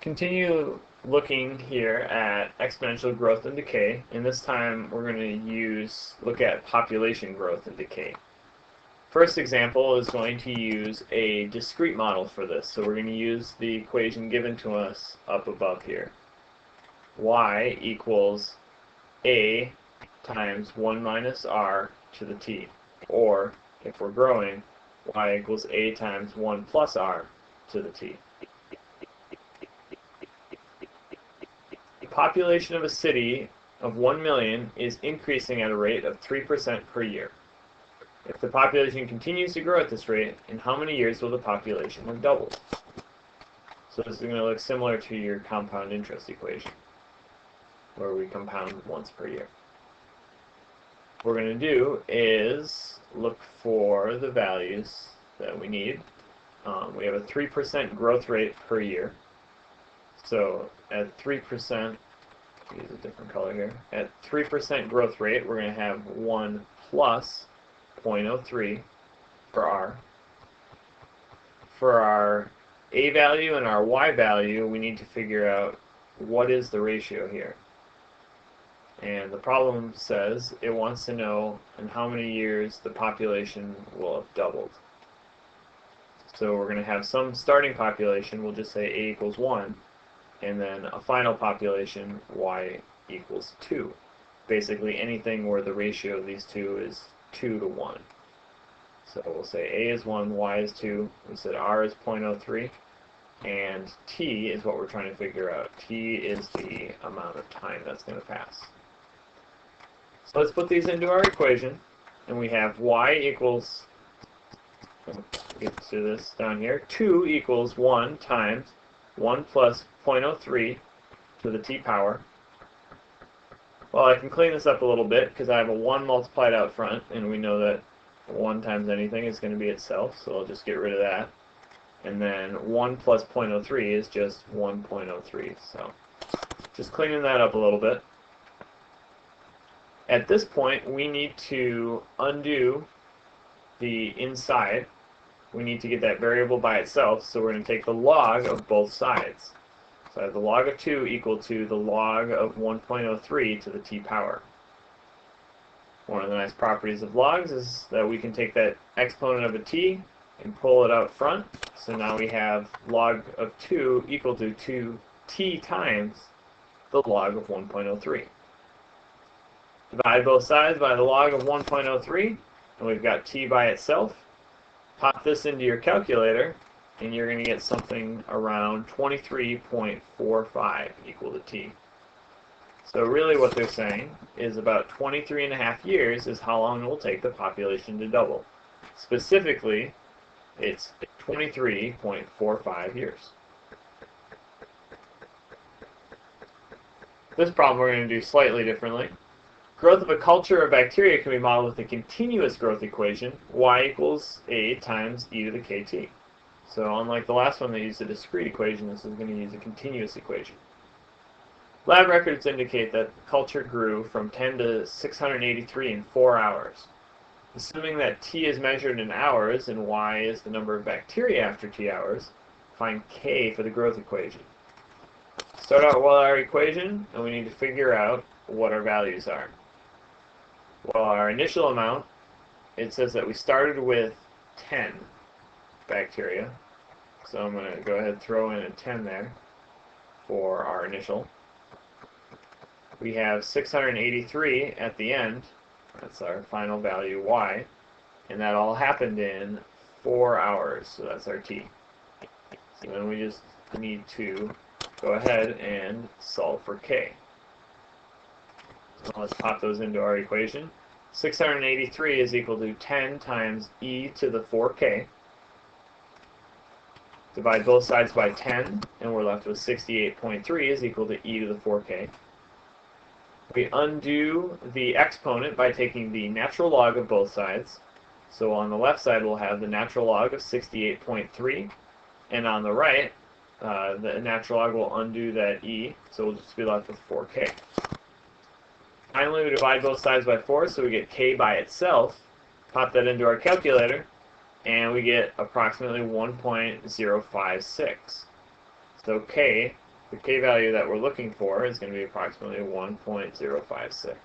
Continue looking here at exponential growth and decay, and this time we're going to look at population growth and decay. First example is going to use a discrete model for this, so we're going to use the equation given to us up above here. Y equals a times 1 minus r to the t, or if we're growing, y equals a times 1 plus r to the t. The population of a city of 1 million is increasing at a rate of 3% per year. If the population continues to grow at this rate, in how many years will the population have doubled? So this is going to look similar to your compound interest equation, where we compound once per year. What we're going to do is look for the values that we need. We have a 3% growth rate per year. So at 3%, use a different color here. At 3% growth rate, we're going to have 1 plus 0.03 for r. For our a value and our y value, we need to figure out what is the ratio here. And the problem says it wants to know in how many years the population will have doubled. So we're going to have some starting population, we'll just say a equals 1, and then a final population, y equals 2. Basically anything where the ratio of these two is 2 to 1. So we'll say a is 1, y is 2, we said r is 0.03, and t is what we're trying to figure out. T is the amount of time that's going to pass. So let's put these into our equation, and we have y equals, get to this down here, 2 equals 1 times 1 plus 0.03 to the t power. Well, I can clean this up a little bit because I have a 1 multiplied out front, and we know that 1 times anything is going to be itself, so I'll just get rid of that. And then 1 plus 0.03 is just 1.03, so just cleaning that up a little bit. At this point, we need to undo the inside. We need to get that variable by itself, so we're going to take the log of both sides. So I have the log of 2 equal to the log of 1.03 to the t power. One of the nice properties of logs is that we can take that exponent of a t and pull it out front. So now we have log of 2 equal to 2t times the log of 1.03. Divide both sides by the log of 1.03, and we've got t by itself. Pop this into your calculator, and you're going to get something around 23.45 equal to t. So really what they're saying is about 23.5 years is how long it will take the population to double. Specifically, it's 23.45 years. This problem we're going to do slightly differently. Growth of a culture of bacteria can be modeled with a continuous growth equation, y equals a times e to the kt. So unlike the last one that used a discrete equation, this is going to use a continuous equation. Lab records indicate that the culture grew from 10 to 683 in 4 hours. Assuming that t is measured in hours and y is the number of bacteria after t hours, find k for the growth equation. Start out with our equation, and we need to figure out what our values are. Well, our initial amount, it says that we started with 10 bacteria. So I'm going to go ahead and throw in a 10 there for our initial. We have 683 at the end. That's our final value, y. And that all happened in 4 hours, so that's our t. So then we just need to go ahead and solve for k. So let's pop those into our equation. 683 is equal to 10 times e to the 4k. Divide both sides by 10, and we're left with 68.3 is equal to e to the 4k. We undo the exponent by taking the natural log of both sides. So on the left side, we'll have the natural log of 68.3, and on the right, the natural log will undo that e, so we'll just be left with 4k. Finally, we divide both sides by 4, so we get k by itself. Pop that into our calculator, and we get approximately 1.056. So k the k-value that we're looking for is going to be approximately 1.056.